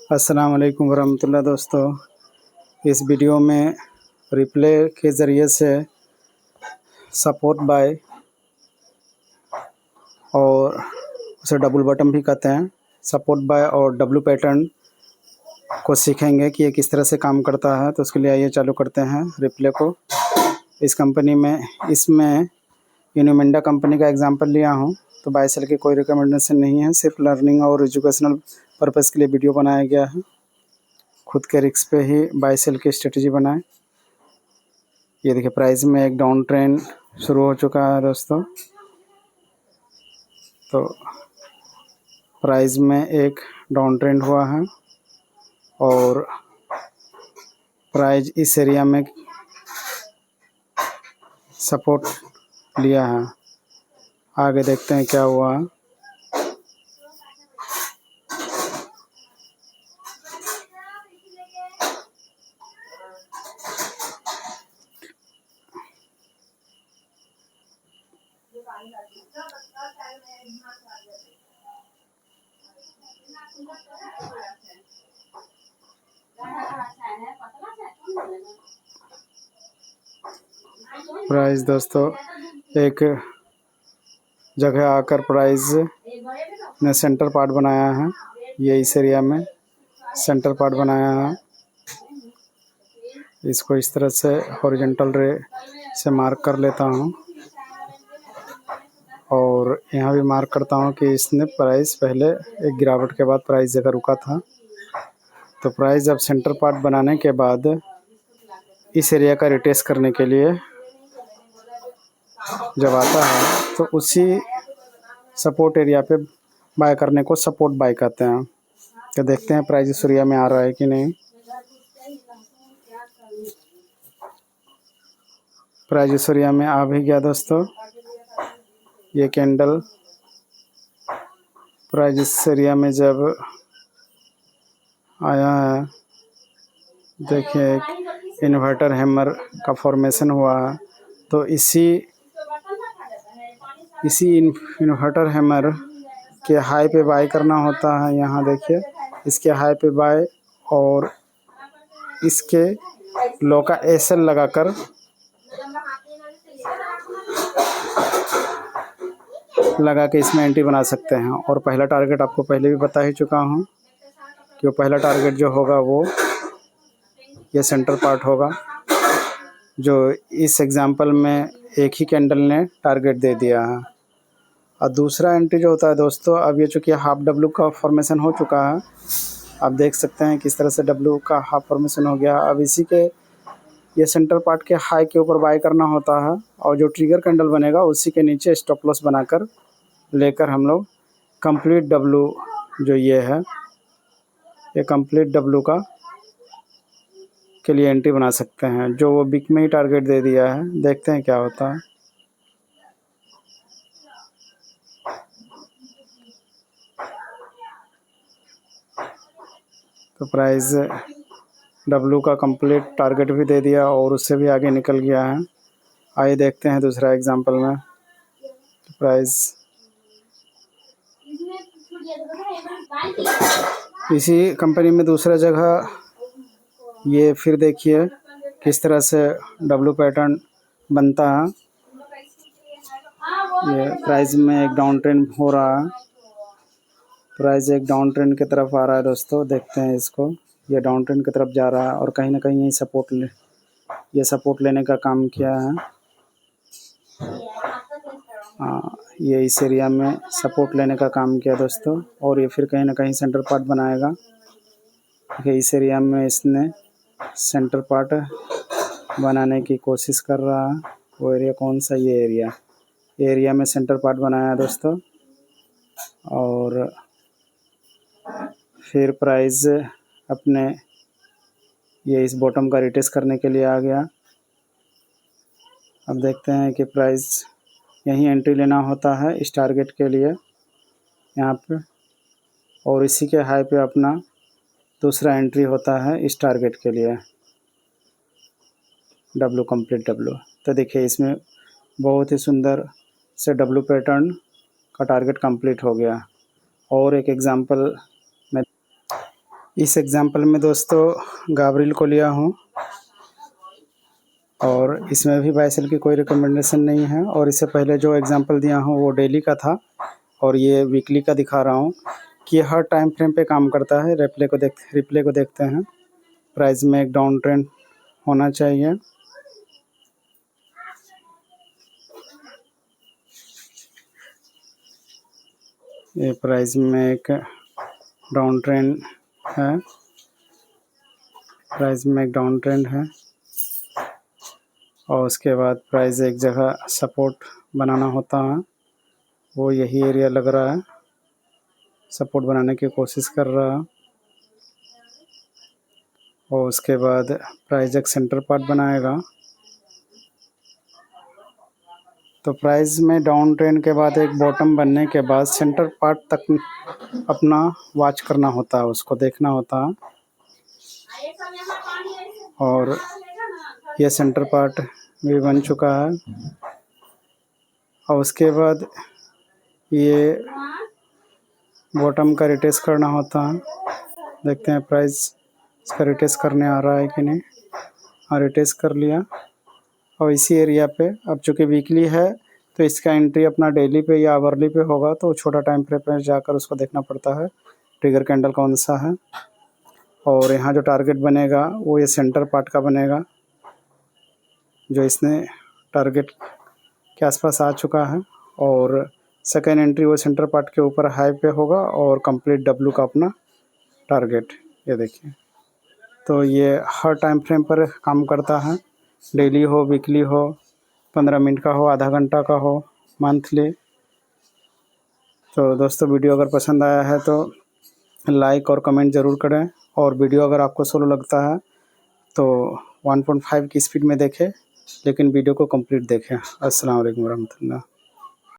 अस्सलाम वालेकुम वरहमतुल्लाह दोस्तों। इस वीडियो में रिप्ले के ज़रिए से सपोर्ट बाय और उसे डबल बटन भी कहते हैं, सपोर्ट बाय और डब्लू पैटर्न को सीखेंगे कि ये किस तरह से काम करता है। तो उसके लिए आइए चालू करते हैं रिप्ले को। इस कंपनी में इसमें यूनिमिंडा कंपनी का एग्जांपल लिया हूँ। तो बाय सेल की कोई रिकमेंडेशन नहीं है, सिर्फ लर्निंग और एजुकेशनल पर्पज़ के लिए वीडियो बनाया गया है। खुद के रिस्क पे ही बाय सेल की स्ट्रेटजी बनाएं। ये देखिए प्राइस में एक डाउन ट्रेंड शुरू हो चुका है दोस्तों। तो प्राइस में एक डाउन ट्रेंड हुआ है और प्राइस इस एरिया में सपोर्ट लिया है। आगे देखते हैं क्या हुआ। प्राइस दोस्तों एक जगह आकर प्राइस ने सेंटर पार्ट बनाया है। ये इस एरिया में सेंटर पार्ट बनाया है। इसको इस तरह से हॉरिजॉन्टल रे से मार्क कर लेता हूँ और यहाँ भी मार्क करता हूँ कि इसने प्राइस पहले एक गिरावट के बाद प्राइस जगह रुका था। तो प्राइस जब सेंटर पार्ट बनाने के बाद इस एरिया का रिटेस्ट करने के लिए जब आता है तो उसी सपोर्ट एरिया पे बाय करने को सपोर्ट बाय कहते हैं। तो देखते हैं प्राइस इस एरिया में आ रहा है कि नहीं। प्राइस इस एरिया में आ भी गया दोस्तों। ये कैंडल प्राइस इस एरिया में जब आया है, देखिए एक इन्वर्टर हैमर का फॉर्मेशन हुआ है। तो इसी इन्वर्टर हैमर के हाई पे बाय करना होता है। यहाँ देखिए इसके हाई पे बाय और इसके लो का एसएल लगाकर लगा के इसमें एंट्री बना सकते हैं। और पहला टारगेट आपको पहले भी बता ही चुका हूँ कि वो पहला टारगेट जो होगा वो ये सेंटर पार्ट होगा, जो इस एग्जांपल में एक ही कैंडल ने टारगेट दे दिया है। और दूसरा एंट्री जो होता है दोस्तों, अब ये चूँकि हाफ डब्लू का फॉर्मेशन हो चुका है, आप देख सकते हैं किस तरह से डब्लू का हाफ फॉर्मेशन हो गया। अब इसी के ये सेंटर पार्ट के हाई के ऊपर बाय करना होता है और जो ट्रिगर कैंडल बनेगा उसी के नीचे स्टॉप लॉस बनाकर लेकर हम लोग कंप्लीट डब्लू जो ये है, ये कंप्लीट डब्लू का के लिए एंट्री बना सकते हैं, जो वो बिग में ही टारगेट दे दिया है। देखते हैं क्या होता है। तो प्राइस डब्लू का कंप्लीट टारगेट भी दे दिया और उससे भी आगे निकल गया है। आइए देखते हैं दूसरा एग्जांपल में। तो प्राइस इसी कंपनी में दूसरा जगह ये फिर देखिए किस तरह से डब्लू पैटर्न बनता है। ये प्राइस में एक डाउन ट्रेंड हो रहा है। प्राइस एक डाउन ट्रेंड की तरफ आ रहा है दोस्तों। देखते हैं इसको, ये डाउन ट्रेंड की तरफ जा रहा है और कहीं ना कहीं ये सपोर्ट लेने का काम किया है। ये इस एरिया में सपोर्ट लेने का काम किया दोस्तों और ये फिर कहीं ना कहीं सेंटर पार्ट बनाएगा। देखिए इस एरिया में इसने सेंटर पार्ट बनाने की कोशिश कर रहा है। वो एरिया कौन सा, ये एरिया में सेंटर पार्ट बनाया दोस्तों। और फिर प्राइस अपने ये इस बॉटम का रिटेस्ट करने के लिए आ गया। अब देखते हैं कि प्राइस यहीं एंट्री लेना होता है इस टारगेट के लिए यहाँ पे, और इसी के हाई पे अपना दूसरा एंट्री होता है इस टारगेट के लिए डब्लू कंप्लीट डब्लू। तो देखिए इसमें बहुत ही सुंदर से डब्लू पैटर्न का टारगेट कंप्लीट हो गया। और एक एग्जांपल में इस एग्ज़ाम्पल में दोस्तों गाब्रिएल को लिया हूँ और इसमें भी बाय सेल की कोई रिकमेंडेशन नहीं है। और इससे पहले जो एग्ज़ाम्पल दिया हूँ वो डेली का था और ये वीकली का दिखा रहा हूँ कि हर टाइम फ्रेम पे काम करता है। रिप्ले को देखते हैं। प्राइस में एक डाउन ट्रेंड होना चाहिए। ये प्राइस में एक डाउन ट्रेंड है। प्राइस में एक डाउन ट्रेंड है और उसके बाद प्राइस एक जगह सपोर्ट बनाना होता है। वो यही एरिया लग रहा है, सपोर्ट बनाने की कोशिश कर रहा है। और उसके बाद प्राइस एक सेंटर पार्ट बनाएगा। तो प्राइस में डाउन ट्रेंड के बाद एक बॉटम बनने के बाद सेंटर पार्ट तक अपना वॉच करना होता है, उसको देखना होता है। और ये सेंटर पार्ट भी बन चुका है और उसके बाद ये बॉटम का रिटेस्ट करना होता है। देखते हैं प्राइस इसका रिटेस्ट करने आ रहा है कि नहीं। हाँ, रिटेस्ट कर लिया। और इसी एरिया पे अब चूँकि वीकली है तो इसका एंट्री अपना डेली पे या आवरली पे होगा, तो छोटा टाइम फ्रेम पे जाकर उसको देखना पड़ता है ट्रिगर कैंडल कौन सा है। और यहाँ जो टारगेट बनेगा वो ये सेंटर पार्ट का बनेगा, जो इसने टारगेट के आसपास आ चुका है। और सेकेंड एंट्री वो सेंटर पार्ट के ऊपर हाई पे होगा और कंप्लीट डब्लू का अपना टारगेट, ये देखिए। तो ये हर टाइम फ्रेम पर काम करता है, डेली हो, वीकली हो, 15 मिनट का हो, आधा घंटा का हो, मंथली। तो दोस्तों वीडियो अगर पसंद आया है तो लाइक और कमेंट ज़रूर करें। और वीडियो अगर आपको स्लो लगता है तो 1.5 की स्पीड में देखें, लेकिन वीडियो को कंप्लीट देखें। अस्सलाम वालेकुम रहमतुल्लाह।